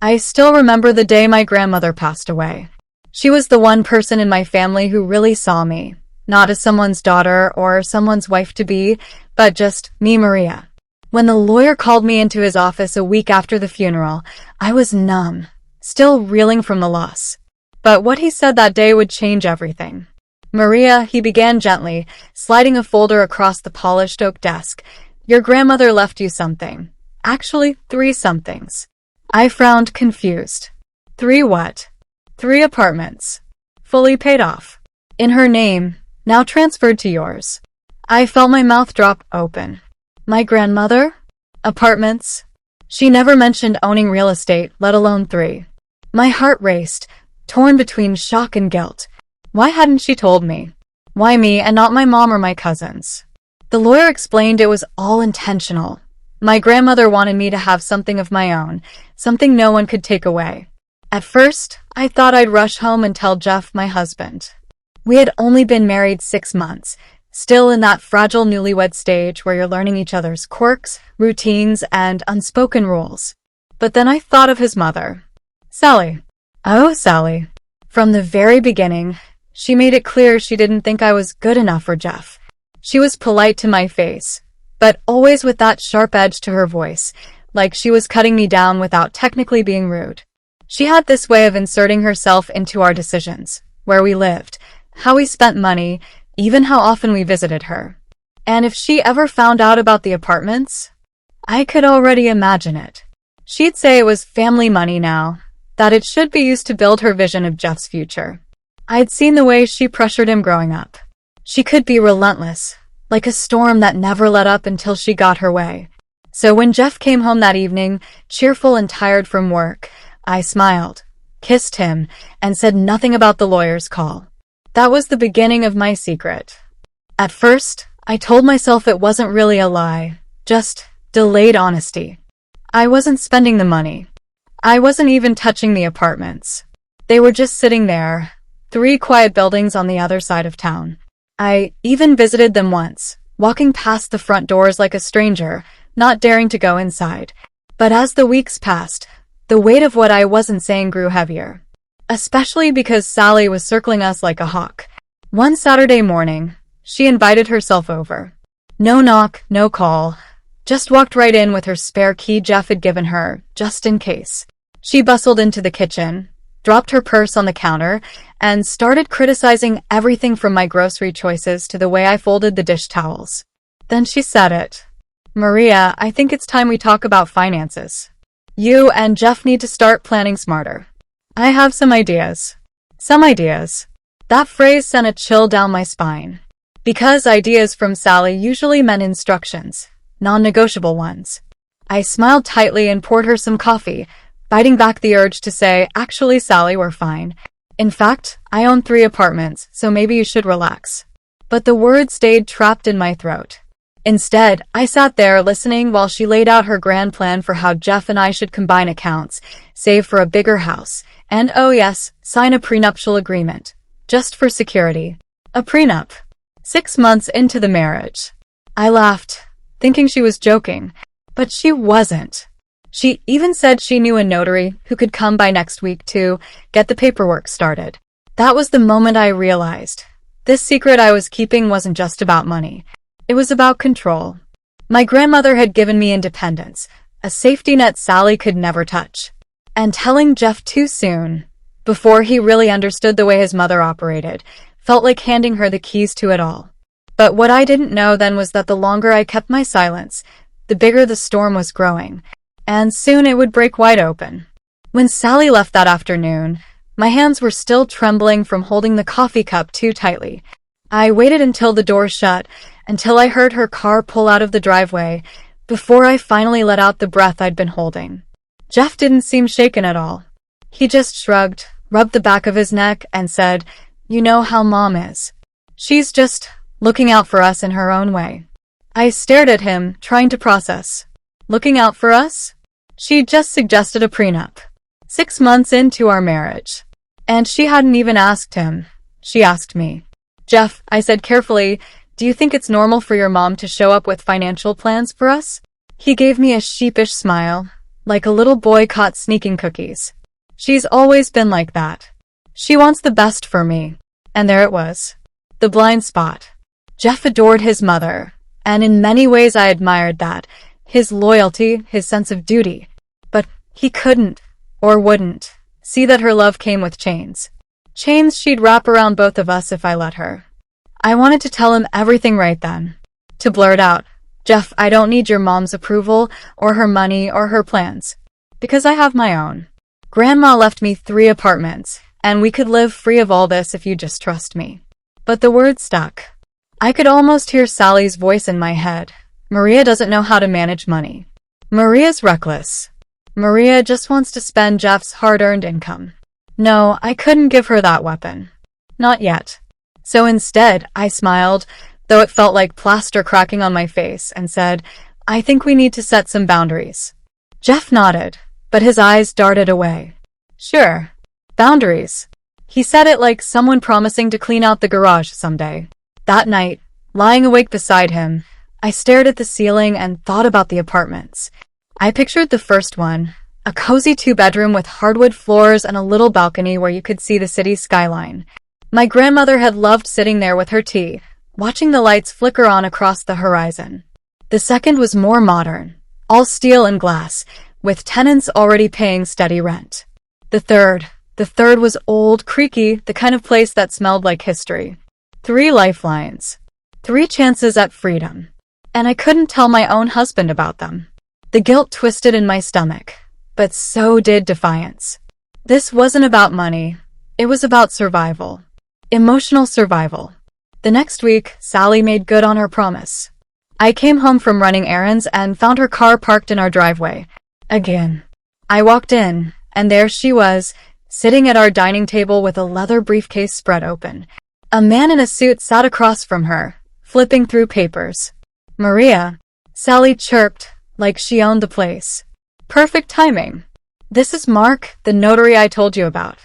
I still remember the day my grandmother passed away. She was the one person in my family who really saw me, not as someone's daughter or someone's wife-to-be, but just me, Maria. When the lawyer called me into his office a week after the funeral, I was numb, still reeling from the loss. But what he said that day would change everything. "Maria," he began gently, sliding a folder across the polished oak desk, "your grandmother left you something. Actually, 3 somethings." I frowned, confused. 3 what? 3 apartments. Fully paid off. In her name, now transferred to yours. I felt my mouth drop open. My grandmother? Apartments? She never mentioned owning real estate, let alone 3. My heart raced, torn between shock and guilt. Why hadn't she told me? Why me and not my mom or my cousins? The lawyer explained it was all intentional. My grandmother wanted me to have something of my own, something no one could take away. At first, I thought I'd rush home and tell Jeff, my husband. We had only been married 6 months, still in that fragile newlywed stage where you're learning each other's quirks, routines, and unspoken rules. But then I thought of his mother. Sally. Oh, Sally. From the very beginning, she made it clear she didn't think I was good enough for Jeff. She was polite to my face, but always with that sharp edge to her voice, like she was cutting me down without technically being rude. She had this way of inserting herself into our decisions, where we lived, how we spent money, even how often we visited her. And if she ever found out about the apartments, I could already imagine it. She'd say it was family money now, that it should be used to build her vision of Jeff's future. I'd seen the way she pressured him growing up. She could be relentless, like a storm that never let up until she got her way. So when Jeff came home that evening, cheerful and tired from work, I smiled, kissed him, and said nothing about the lawyer's call. That was the beginning of my secret. At first, I told myself it wasn't really a lie, just delayed honesty. I wasn't spending the money. I wasn't even touching the apartments. They were just sitting there, 3 quiet buildings on the other side of town. I even visited them once, walking past the front doors like a stranger, not daring to go inside. But as the weeks passed, the weight of what I wasn't saying grew heavier. Especially because Sally was circling us like a hawk. One Saturday morning, she invited herself over. No knock, no call. Just walked right in with her spare key Jeff had given her, just in case. She bustled into the kitchen, dropped her purse on the counter, and started criticizing everything from my grocery choices to the way I folded the dish towels. Then she said it. "Maria, I think it's time we talk about finances. You and Jeff need to start planning smarter. I have some ideas." Some ideas. That phrase sent a chill down my spine. Because ideas from Sally usually meant instructions, non-negotiable ones. I smiled tightly and poured her some coffee, biting back the urge to say, "Actually, Sally, we're fine. In fact, I own 3 apartments, so maybe you should relax." But the words stayed trapped in my throat. Instead, I sat there listening while she laid out her grand plan for how Jeff and I should combine accounts, save for a bigger house, and oh yes, sign a prenuptial agreement. Just for security. A prenup. 6 months into the marriage. I laughed, thinking she was joking, but she wasn't. She even said she knew a notary who could come by next week to get the paperwork started. That was the moment I realized. This secret I was keeping wasn't just about money. It was about control. My grandmother had given me independence, a safety net Sally could never touch. And telling Jeff too soon, before he really understood the way his mother operated, felt like handing her the keys to it all. But what I didn't know then was that the longer I kept my silence, the bigger the storm was growing, and soon it would break wide open. When Sally left that afternoon, my hands were still trembling from holding the coffee cup too tightly. I waited until the door shut, until I heard her car pull out of the driveway, before I finally let out the breath I'd been holding. Jeff didn't seem shaken at all. He just shrugged, rubbed the back of his neck, and said, "You know how Mom is. She's just looking out for us in her own way." I stared at him, trying to process. Looking out for us? She'd just suggested a prenup. 6 months into our marriage. And she hadn't even asked him. She asked me. "Jeff," I said carefully, "do you think it's normal for your mom to show up with financial plans for us?" He gave me a sheepish smile. like a little boy caught sneaking cookies. She's always been like that. She wants the best for me. And there it was. The blind spot. Jeff adored his mother, and in many ways I admired that. His loyalty, his sense of duty. But he couldn't, or wouldn't, see that her love came with chains. Chains she'd wrap around both of us if I let her. I wanted to tell him everything right then. To blurt out, Jeff, I don't need your mom's approval, or her money, or her plans. Because I have my own. Grandma left me 3 apartments, and we could live free of all this if you just trust me. But the word stuck. I could almost hear Sally's voice in my head. Maria doesn't know how to manage money. Maria's reckless. Maria just wants to spend Jeff's hard-earned income. No, I couldn't give her that weapon. Not yet. So instead, I smiled, though it felt like plaster cracking on my face, and said, I think we need to set some boundaries. Jeff nodded, but his eyes darted away. Sure. Boundaries. He said it like someone promising to clean out the garage someday. That night, lying awake beside him, I stared at the ceiling and thought about the apartments. I pictured the first one, a cozy 2-bedroom with hardwood floors and a little balcony where you could see the city skyline. My grandmother had loved sitting there with her tea, watching the lights flicker on across the horizon. The second was more modern, all steel and glass, with tenants already paying steady rent. The third was old, creaky, the kind of place that smelled like history. 3 lifelines. 3 chances at freedom. And I couldn't tell my own husband about them. The guilt twisted in my stomach, but so did defiance. This wasn't about money. It was about survival. Emotional survival. The next week, Sally made good on her promise. I came home from running errands and found her car parked in our driveway. Again. I walked in, and there she was, sitting at our dining table with a leather briefcase spread open. A man in a suit sat across from her, flipping through papers. Maria, Sally chirped, like she owned the place. Perfect timing. This is Mark, the notary I told you about.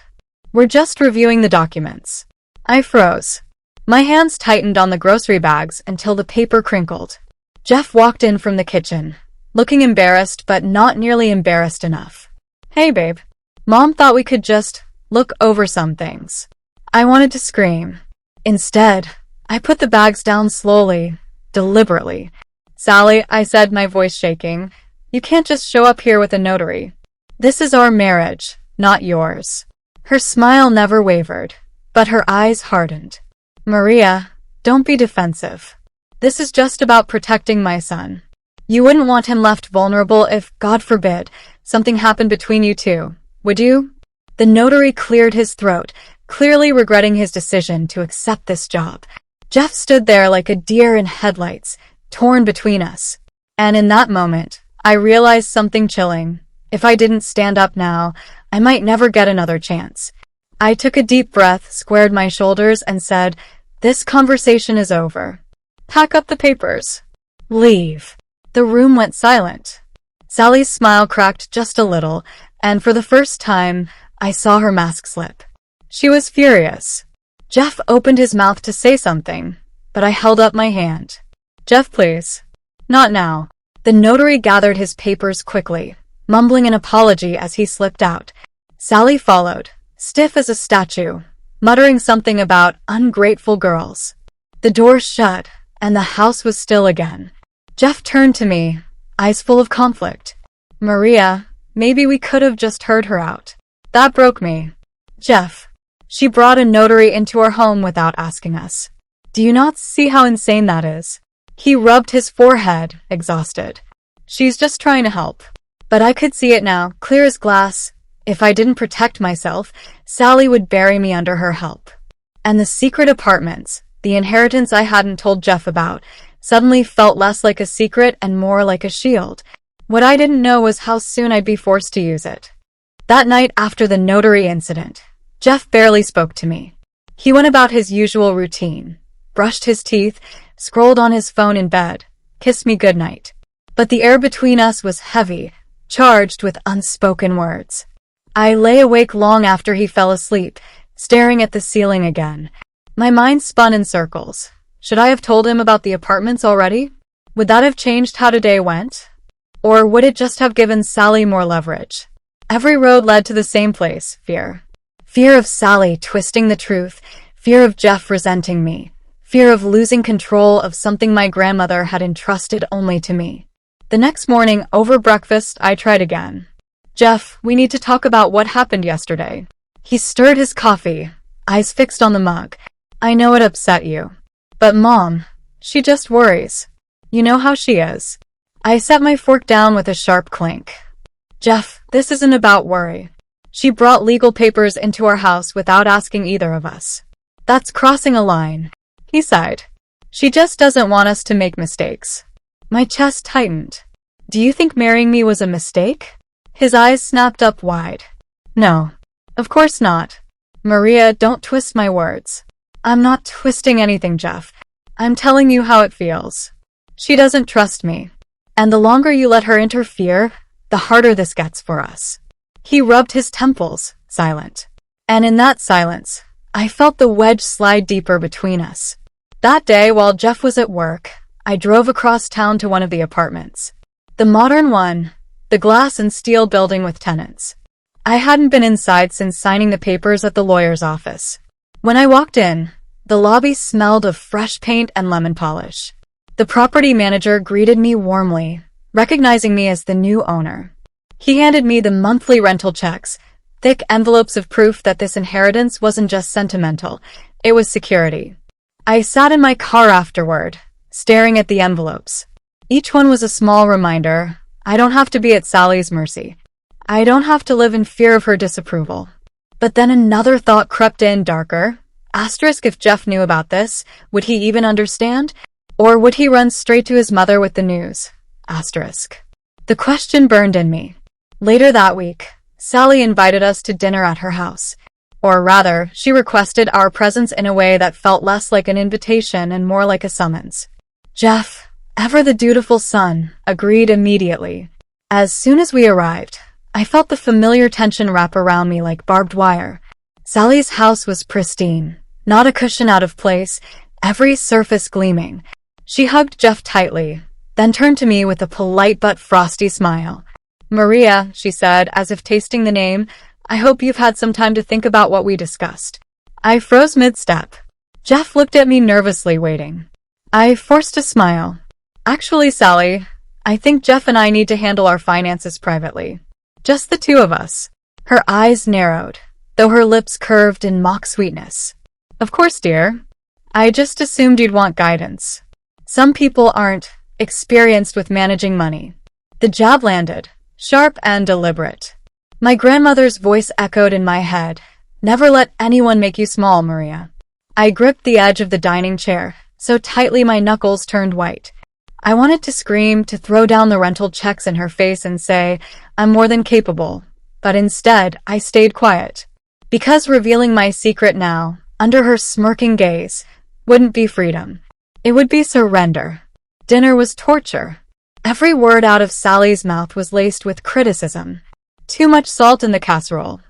We're just reviewing the documents. I froze. My hands tightened on the grocery bags until the paper crinkled. Jeff walked in from the kitchen, looking embarrassed but not nearly embarrassed enough. Hey babe. Mom thought we could just look over some things. I wanted to scream. Instead, I put the bags down slowly, deliberately. Sally, I said, my voice shaking, you can't just show up here with a notary. This is our marriage, not yours. Her smile never wavered, but her eyes hardened. Maria, don't be defensive. This is just about protecting my son. You wouldn't want him left vulnerable if, God forbid, something happened between you two, would you? The notary cleared his throat, clearly regretting his decision to accept this job. Jeff stood there like a deer in headlights, torn between us. And in that moment, I realized something chilling. If I didn't stand up now, I might never get another chance. I took a deep breath, squared my shoulders, and said, this conversation is over. Pack up the papers. Leave. The room went silent. Sally's smile cracked just a little, and for the first time, I saw her mask slip. She was furious. Jeff opened his mouth to say something, but I held up my hand. Jeff, please. Not now. The notary gathered his papers quickly, mumbling an apology as he slipped out. Sally followed, stiff as a statue, muttering something about ungrateful girls. The door shut, and the house was still again. Jeff turned to me, eyes full of conflict. Maria, maybe we could have just heard her out. That broke me. Jeff, she brought a notary into our home without asking us. Do you not see how insane that is? He rubbed his forehead, exhausted. She's just trying to help. But I could see it now, clear as glass. If I didn't protect myself, Sally would bury me under her help. And the secret apartments, the inheritance I hadn't told Jeff about, suddenly felt less like a secret and more like a shield. What I didn't know was how soon I'd be forced to use it. That night after the notary incident, Jeff barely spoke to me. He went about his usual routine, brushed his teeth, scrolled on his phone in bed, kissed me goodnight. But the air between us was heavy, charged with unspoken words. I lay awake long after he fell asleep, staring at the ceiling again. My mind spun in circles. Should I have told him about the apartments already? Would that have changed how today went? Or would it just have given Sally more leverage? Every road led to the same place, fear. Fear of Sally twisting the truth, fear of Jeff resenting me, fear of losing control of something my grandmother had entrusted only to me. The next morning, over breakfast, I tried again. Jeff, we need to talk about what happened yesterday. He stirred his coffee, eyes fixed on the mug. I know it upset you. But Mom, she just worries. You know how she is. I set my fork down with a sharp clink. Jeff, this isn't about worry. She brought legal papers into our house without asking either of us. That's crossing a line. He sighed. She just doesn't want us to make mistakes. My chest tightened. Do you think marrying me was a mistake? His eyes snapped up wide. No. Of course not. Maria, don't twist my words. I'm not twisting anything, Jeff. I'm telling you how it feels. She doesn't trust me. And the longer you let her interfere, the harder this gets for us. He rubbed his temples, silent. And in that silence, I felt the wedge slide deeper between us. That day, while Jeff was at work, I drove across town to one of the apartments. The modern one, the glass and steel building with tenants. I hadn't been inside since signing the papers at the lawyer's office. When I walked in, the lobby smelled of fresh paint and lemon polish. The property manager greeted me warmly, recognizing me as the new owner. He handed me the monthly rental checks, thick envelopes of proof that this inheritance wasn't just sentimental, it was security. I sat in my car afterward, staring at the envelopes. Each one was a small reminder, I don't have to be at Sally's mercy. I don't have to live in fear of her disapproval. But then another thought crept in darker. Asterisk, if Jeff knew about this, would he even understand? Or would he run straight to his mother with the news? Asterisk. The question burned in me. Later that week, Sally invited us to dinner at her house. Or rather, she requested our presence in a way that felt less like an invitation and more like a summons. Jeff, ever the dutiful son, agreed immediately. As soon as we arrived, I felt the familiar tension wrap around me like barbed wire. Sally's house was pristine, not a cushion out of place, every surface gleaming. She hugged Jeff tightly, then turned to me with a polite but frosty smile. Maria, she said, as if tasting the name, I hope you've had some time to think about what we discussed. I froze mid-step. Jeff looked at me nervously, waiting. I forced a smile. Actually, Sally, I think Jeff and I need to handle our finances privately. Just the two of us. Her eyes narrowed, though her lips curved in mock sweetness. Of course, dear. I just assumed you'd want guidance. Some people aren't experienced with managing money. The jab landed, sharp and deliberate. My grandmother's voice echoed in my head. Never let anyone make you small, Maria. I gripped the edge of the dining chair, so tightly my knuckles turned white. I wanted to scream, to throw down the rental checks in her face and say, I'm more than capable. But instead, I stayed quiet. Because revealing my secret now, under her smirking gaze, wouldn't be freedom. It would be surrender. Dinner was torture. Every word out of Sally's mouth was laced with criticism. Too much salt in the casserole.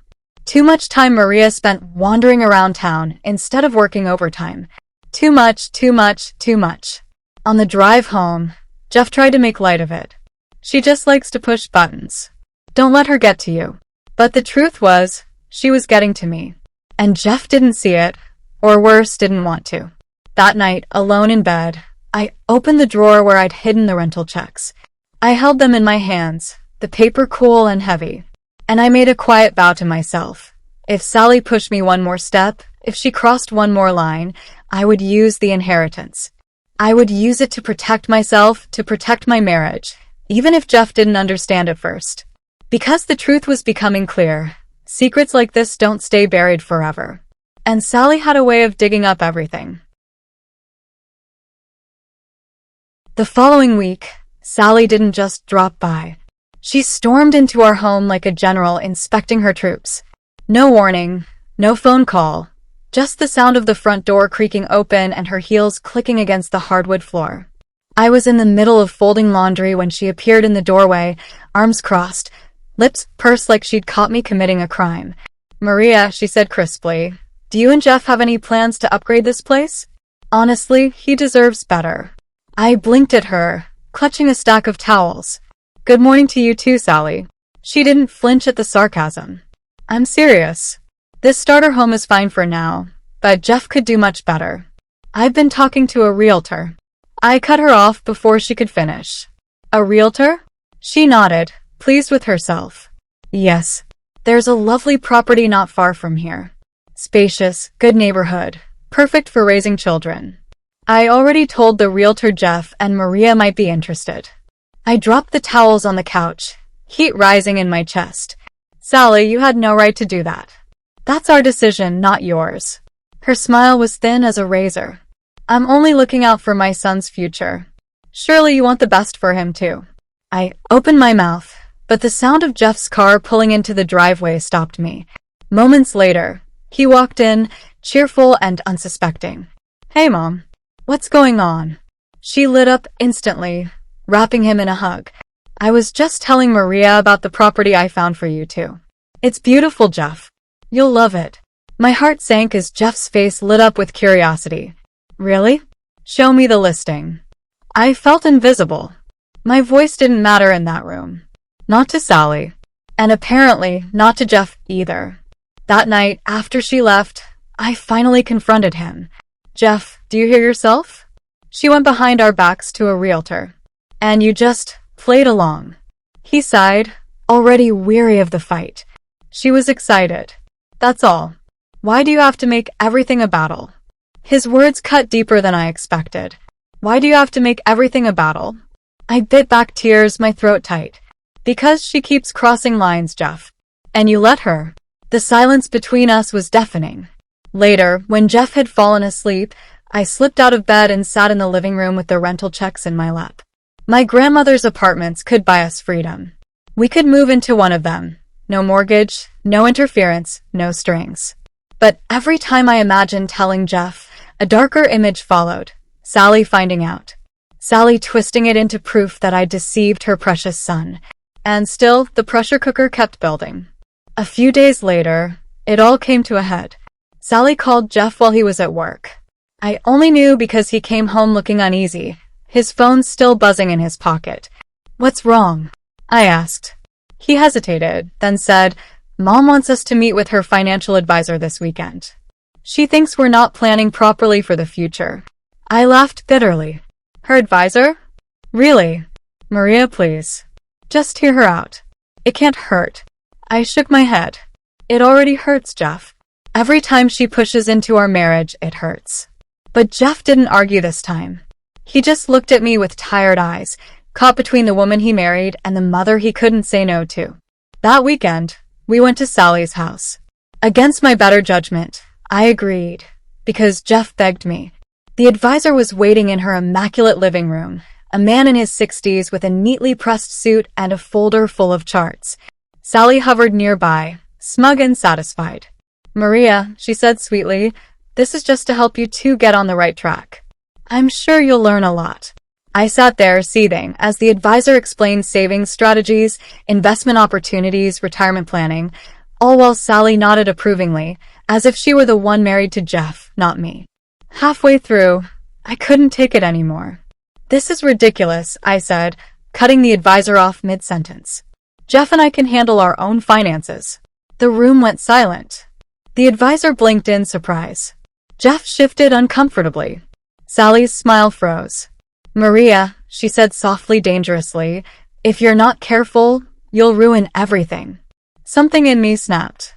Too much time Maria spent wandering around town instead of working overtime. Too much, too much, too much. On the drive home, Jeff tried to make light of it. She just likes to push buttons. Don't let her get to you. But the truth was, she was getting to me. And Jeff didn't see it, or worse, didn't want to. That night, alone in bed, I opened the drawer where I'd hidden the rental checks. I held them in my hands, the paper cool and heavy. And I made a quiet vow to myself. If Sally pushed me one more step, if she crossed one more line, I would use the inheritance. I would use it to protect myself, to protect my marriage, even if Jeff didn't understand at first. Because the truth was becoming clear, secrets like this don't stay buried forever. And Sally had a way of digging up everything. The following week, Sally didn't just drop by. She stormed into our home like a general inspecting her troops. No warning, no phone call. Just the sound of the front door creaking open and her heels clicking against the hardwood floor. I was in the middle of folding laundry when she appeared in the doorway, arms crossed, lips pursed like she'd caught me committing a crime. Maria, she said crisply, do you and Jeff have any plans to upgrade this place? Honestly, he deserves better. I blinked at her, clutching a stack of towels. Good morning to you too, Sally. She didn't flinch at the sarcasm. I'm serious. This starter home is fine for now, but Jeff could do much better. I've been talking to a realtor. I cut her off before she could finish. A realtor? She nodded, pleased with herself. Yes. There's a lovely property not far from here. Spacious, good neighborhood, perfect for raising children. I already told the realtor Jeff and Maria might be interested. I dropped the towels on the couch, heat rising in my chest. Sally, you had no right to do that. That's our decision, not yours. Her smile was thin as a razor. I'm only looking out for my son's future. Surely you want the best for him too. I opened my mouth, but the sound of Jeff's car pulling into the driveway stopped me. Moments later, he walked in, cheerful and unsuspecting. Hey, Mom. What's going on? She lit up instantly, wrapping him in a hug. I was just telling Maria about the property I found for you two. It's beautiful, Jeff. You'll love it. My heart sank as Jeff's face lit up with curiosity. Really? Show me the listing. I felt invisible. My voice didn't matter in that room. Not to Sally. And apparently not to Jeff either. That night, after she left, I finally confronted him. Jeff, do you hear yourself? She went behind our backs to a realtor. And you just played along. He sighed, already weary of the fight. She was excited. That's all. Why do you have to make everything a battle? His words cut deeper than I expected. Why do you have to make everything a battle? I bit back tears, my throat tight. Because she keeps crossing lines, Jeff. And you let her. The silence between us was deafening. Later, when Jeff had fallen asleep, I slipped out of bed and sat in the living room with the rental checks in my lap. My grandmother's apartments could buy us freedom. We could move into one of them. No mortgage, no interference, no strings. But every time I imagined telling Jeff, a darker image followed. Sally finding out. Sally twisting it into proof that I deceived her precious son. And still, the pressure cooker kept building. A few days later, it all came to a head. Sally called Jeff while he was at work. I only knew because he came home looking uneasy, his phone still buzzing in his pocket. What's wrong? I asked. He hesitated, then said, Mom wants us to meet with her financial advisor this weekend. She thinks we're not planning properly for the future. I laughed bitterly. Her advisor? Really? Maria, please. Just hear her out. It can't hurt. I shook my head. It already hurts, Jeff. Every time she pushes into our marriage, it hurts. But Jeff didn't argue this time. He just looked at me with tired eyes, caught between the woman he married and the mother he couldn't say no to. That weekend, we went to Sally's house. Against my better judgment, I agreed, because Jeff begged me. The advisor was waiting in her immaculate living room, a man in his 60s with a neatly pressed suit and a folder full of charts. Sally hovered nearby, smug and satisfied. Maria, she said sweetly, this is just to help you two get on the right track. I'm sure you'll learn a lot. I sat there seething as the advisor explained savings strategies, investment opportunities, retirement planning, all while Sally nodded approvingly, as if she were the one married to Jeff, not me. Halfway through, I couldn't take it anymore. This is ridiculous, I said, cutting the advisor off mid-sentence. Jeff and I can handle our own finances. The room went silent. The advisor blinked in surprise. Jeff shifted uncomfortably. Sally's smile froze. Maria, she said softly, dangerously, if you're not careful, you'll ruin everything. Something in me snapped.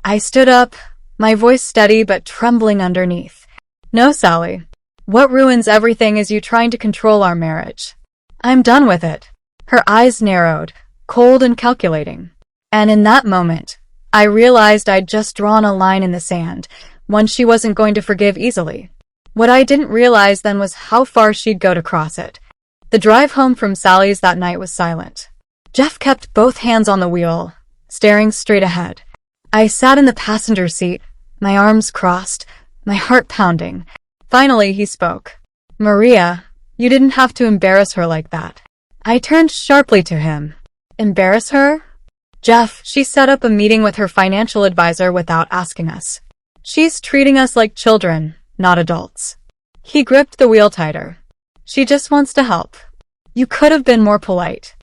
I stood up, my voice steady but trembling underneath. No, Sally. What ruins everything is you trying to control our marriage. I'm done with it. Her eyes narrowed, cold and calculating. And in that moment, I realized I'd just drawn a line in the sand, one she wasn't going to forgive easily. What I didn't realize then was how far she'd go to cross it. The drive home from Sally's that night was silent. Jeff kept both hands on the wheel, staring straight ahead. I sat in the passenger seat, my arms crossed, my heart pounding. Finally, he spoke. Maria, you didn't have to embarrass her like that. I turned sharply to him. Embarrass her? Jeff, she set up a meeting with her financial advisor without asking us. She's treating us like children, not adults. He gripped the wheel tighter. She just wants to help. You could have been more polite.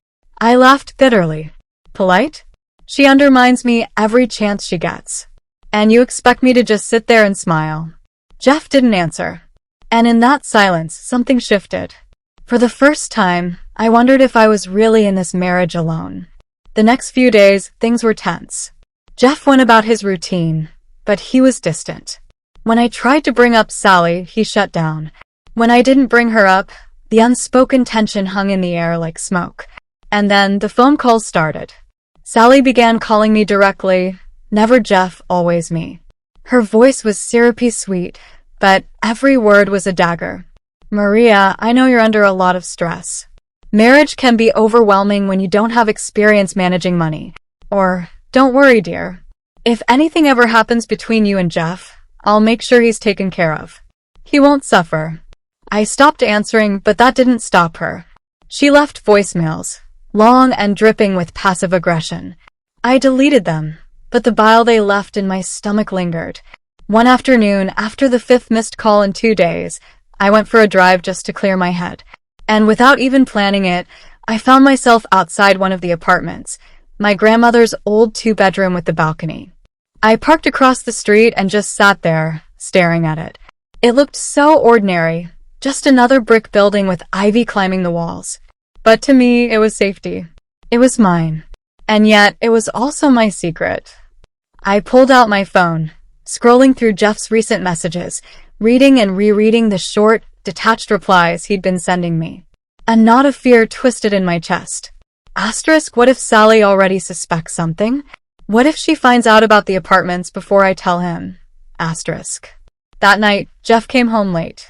I laughed bitterly. Polite? She undermines me every chance she gets. And you expect me to just sit there and smile? Jeff didn't answer. And in that silence, something shifted. For the first time, I wondered if I was really in this marriage alone. The next few days, things were tense. Jeff went about his routine, but he was distant. When I tried to bring up Sally, he shut down. When I didn't bring her up, the unspoken tension hung in the air like smoke. And then the phone calls started. Sally began calling me directly, never Jeff, always me. Her voice was syrupy sweet, but every word was a dagger. Maria, I know you're under a lot of stress. Marriage can be overwhelming when you don't have experience managing money. Or, don't worry, dear. If anything ever happens between you and Jeff, I'll make sure he's taken care of. He won't suffer. I stopped answering, but that didn't stop her. She left voicemails, long and dripping with passive aggression. I deleted them, but the bile they left in my stomach lingered. One afternoon, after the 5th missed call in 2 days, I went for a drive just to clear my head. And without even planning it, I found myself outside one of the apartments, my grandmother's old 2-bedroom with the balcony. I parked across the street and just sat there, staring at it. It looked so ordinary, just another brick building with ivy climbing the walls. But to me, it was safety. It was mine. And yet, it was also my secret. I pulled out my phone, scrolling through Jeff's recent messages, reading and rereading the short, detached replies he'd been sending me. A knot of fear twisted in my chest. Asterisk, what if Sally already suspects something? What if she finds out about the apartments before I tell him? Asterisk. That night, Jeff came home late.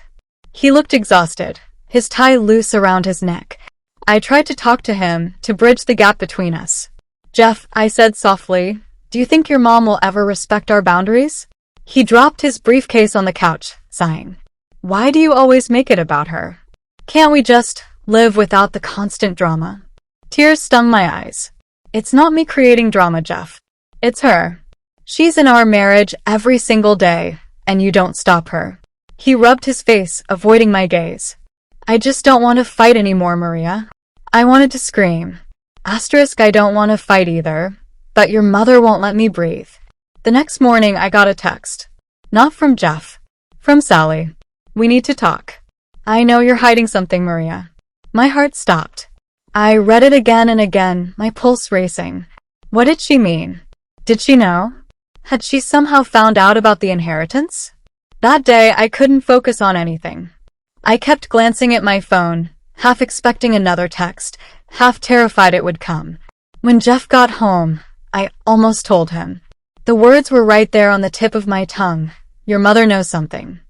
He looked exhausted, his tie loose around his neck. I tried to talk to him, to bridge the gap between us. Jeff, I said softly, do you think your mom will ever respect our boundaries? He dropped his briefcase on the couch, sighing. Why do you always make it about her? Can't we just live without the constant drama? Tears stung my eyes. It's not me creating drama, Jeff. It's her. She's in our marriage every single day, and you don't stop her. He rubbed his face, avoiding my gaze. I just don't want to fight anymore, Maria. I wanted to scream. Asterisk, I don't want to fight either, but your mother won't let me breathe. The next morning, I got a text. Not from Jeff. From Sally. We need to talk. I know you're hiding something, Maria. My heart stopped. I read it again and again, my pulse racing. What did she mean? Did she know? Had she somehow found out about the inheritance? That day, I couldn't focus on anything. I kept glancing at my phone, half expecting another text, half terrified it would come. When Jeff got home, I almost told him. The words were right there on the tip of my tongue. Your mother knows something.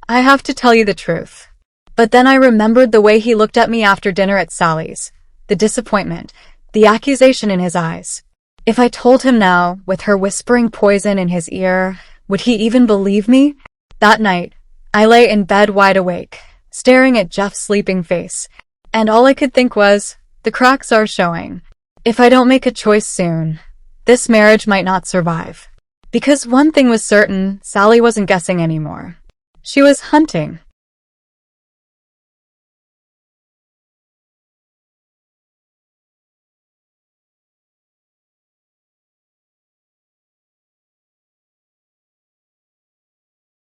I have to tell you the truth. But then I remembered the way he looked at me after dinner at Sally's. The disappointment, the accusation in his eyes. If I told him now, with her whispering poison in his ear, would he even believe me? That night, I lay in bed wide awake, staring at Jeff's sleeping face. And all I could think was, the cracks are showing. If I don't make a choice soon, this marriage might not survive. Because one thing was certain, Sally wasn't guessing anymore. She was hunting.